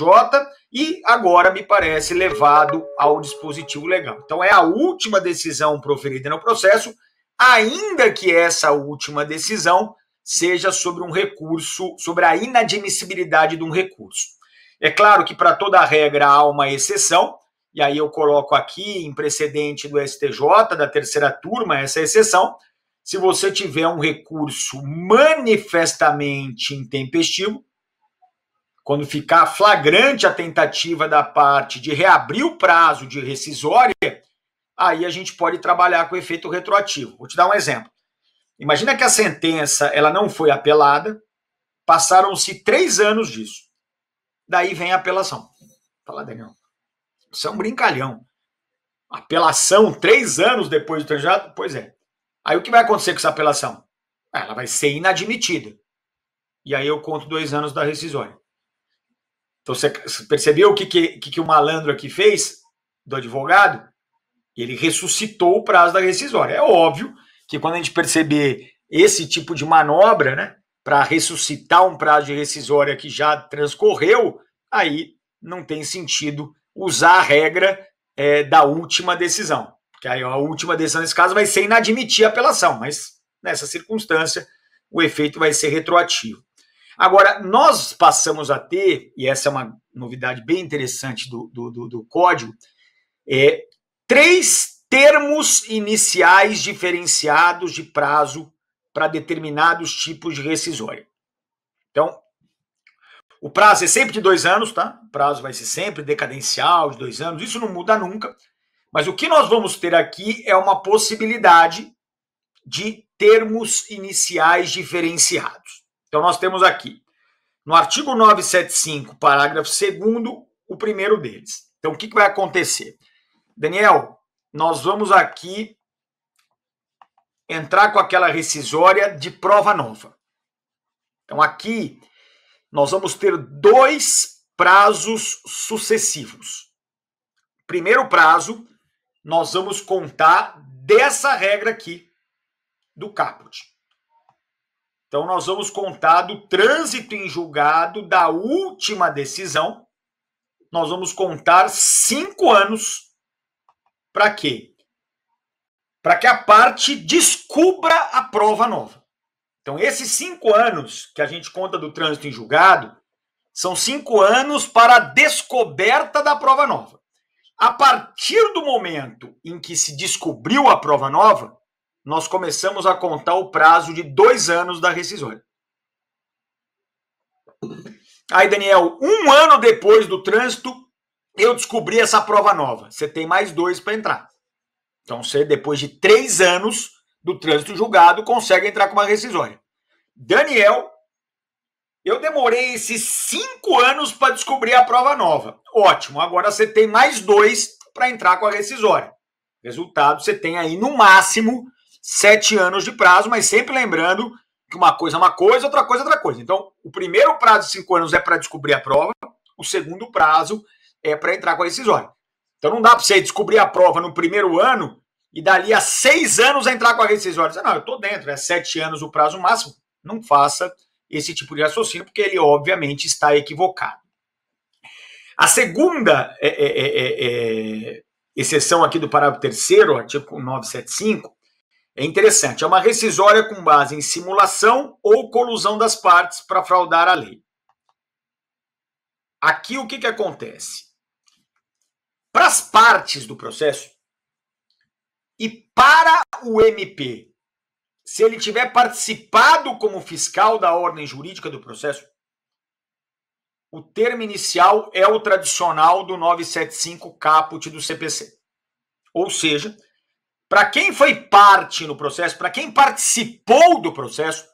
e agora, me parece, levado ao dispositivo legal. Então, é a última decisão proferida no processo, ainda que essa última decisão seja sobre um recurso, sobre a inadmissibilidade de um recurso. É claro que para toda regra há uma exceção, e aí eu coloco aqui em precedente do STJ, da 3ª turma, essa exceção. Se você tiver um recurso manifestamente intempestivo, quando ficar flagrante a tentativa da parte de reabrir o prazo de rescisória, aí a gente pode trabalhar com efeito retroativo. Vou te dar um exemplo. Imagina que a sentença ela não foi apelada, passaram-se 3 anos disso. Daí vem a apelação. Fala, Daniel, isso é um brincalhão. Apelação 3 anos depois do transato? Pois é. Aí o que vai acontecer com essa apelação? Ela vai ser inadmitida. E aí eu conto 2 anos da rescisória. Então você percebeu o que o malandro aqui fez, do advogado? Ele ressuscitou o prazo da rescisória. É óbvio que quando a gente perceber esse tipo de manobra, né, para ressuscitar um prazo de rescisória que já transcorreu, aí não tem sentido usar a regra da última decisão. Porque aí a última decisão nesse caso vai ser inadmitir a apelação, mas nessa circunstância o efeito vai ser retroativo. Agora, nós passamos a ter, e essa é uma novidade bem interessante do código, 3 termos iniciais diferenciados de prazo para determinados tipos de rescisória. Então, o prazo é sempre de 2 anos, tá? O prazo vai ser sempre decadencial, de 2 anos, isso não muda nunca. Mas o que nós vamos ter aqui é uma possibilidade de termos iniciais diferenciados. Então, nós temos aqui, no artigo 975, parágrafo 2º, o primeiro deles. Então, o que vai acontecer? Daniel, nós vamos aqui entrar com aquela rescisória de prova nova. Então, aqui, nós vamos ter 2 prazos sucessivos. Primeiro prazo, nós vamos contar dessa regra aqui do caput. Então, nós vamos contar do trânsito em julgado da última decisão. Nós vamos contar 5 anos. Para quê? Para que a parte descubra a prova nova. Então, esses 5 anos que a gente conta do trânsito em julgado são 5 anos para a descoberta da prova nova. A partir do momento em que se descobriu a prova nova, nós começamos a contar o prazo de 2 anos da rescisória. Aí, Daniel, 1 ano depois do trânsito, eu descobri essa prova nova. Você tem mais 2 para entrar. Então, você, depois de 3 anos do trânsito julgado, consegue entrar com uma rescisória. Daniel, eu demorei esses 5 anos para descobrir a prova nova. Ótimo, agora você tem mais 2 para entrar com a rescisória. Resultado, você tem aí, no máximo, 7 anos de prazo, mas sempre lembrando que uma coisa é uma coisa, outra coisa é outra coisa. Então, o primeiro prazo de 5 anos é para descobrir a prova, o segundo prazo é para entrar com a rescisória. Então, não dá para você descobrir a prova no primeiro ano e dali a 6 anos entrar com a rescisória. Você, não, eu estou dentro, é 7 anos o prazo máximo. Não faça esse tipo de raciocínio, porque ele, obviamente, está equivocado. A segunda exceção aqui do parágrafo 3º, artigo 975, é interessante. É uma rescisória com base em simulação ou colusão das partes para fraudar a lei. Aqui, o que acontece? Para as partes do processo e para o MP, se ele tiver participado como fiscal da ordem jurídica do processo, o termo inicial é o tradicional do 975 caput do CPC. Ou seja, para quem foi parte no processo, para quem participou do processo,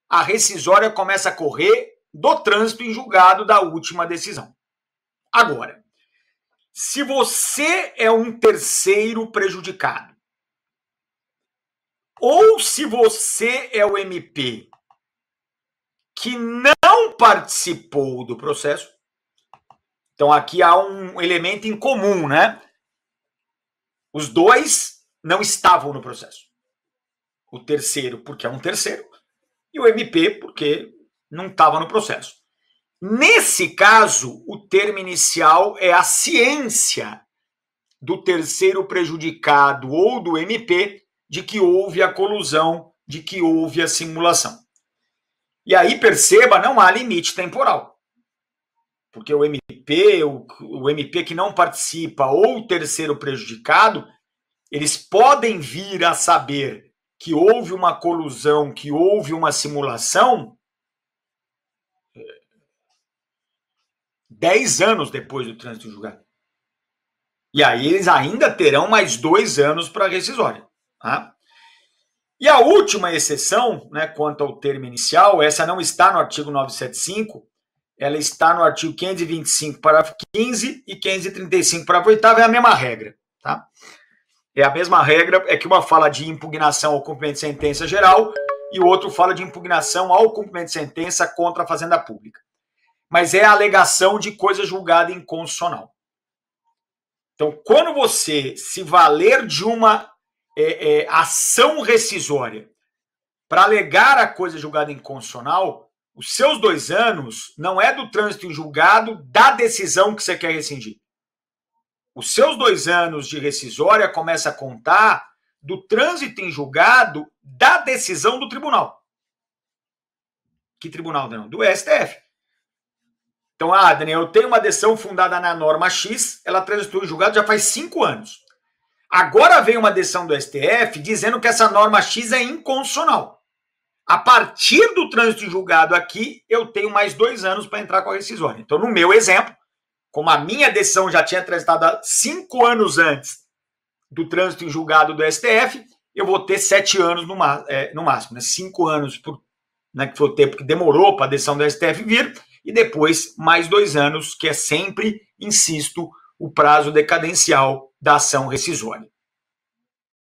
a rescisória começa a correr do trânsito em julgado da última decisão. Agora, se você é um terceiro prejudicado, ou se você é o MP que não participou do processo, então aqui há um elemento em comum, né? Os dois não estavam no processo. O terceiro porque é um terceiro e o MP porque não estava no processo. Nesse caso, o termo inicial é a ciência do terceiro prejudicado ou do MP de que houve a colusão, de que houve a simulação. E aí, perceba, não há limite temporal. Porque o MP que não participa ou o terceiro prejudicado, eles podem vir a saber que houve uma colusão, que houve uma simulação 10 anos depois do trânsito julgado. E aí eles ainda terão mais 2 anos para rescisória. Tá? E a última exceção, né, quanto ao termo inicial, essa não está no artigo 975, ela está no artigo 525, parágrafo 15 e 535, parágrafo 8º, é a mesma regra. Tá? É a mesma regra, é que uma fala de impugnação ao cumprimento de sentença geral e o outro fala de impugnação ao cumprimento de sentença contra a Fazenda Pública. Mas é a alegação de coisa julgada inconstitucional. Então, quando você se valer de uma ação rescisória para alegar a coisa julgada inconstitucional, os seus 2 anos não é do trânsito em julgado da decisão que você quer rescindir. Os seus 2 anos de rescisória começa a contar do trânsito em julgado da decisão do tribunal. Que tribunal não? Do STF. Então, Daniel, eu tenho uma decisão fundada na norma X, ela transitou em julgado já faz 5 anos. Agora vem uma decisão do STF dizendo que essa norma X é inconstitucional. A partir do trânsito em julgado aqui, eu tenho mais 2 anos para entrar com a rescisória. Então, no meu exemplo, como a minha decisão já tinha transitado 5 anos antes do trânsito em julgado do STF, eu vou ter 7 anos no máximo, né? 5 anos, que foi o tempo que demorou para a decisão do STF vir, e depois mais 2 anos, que é sempre, insisto, o prazo decadencial da ação rescisória.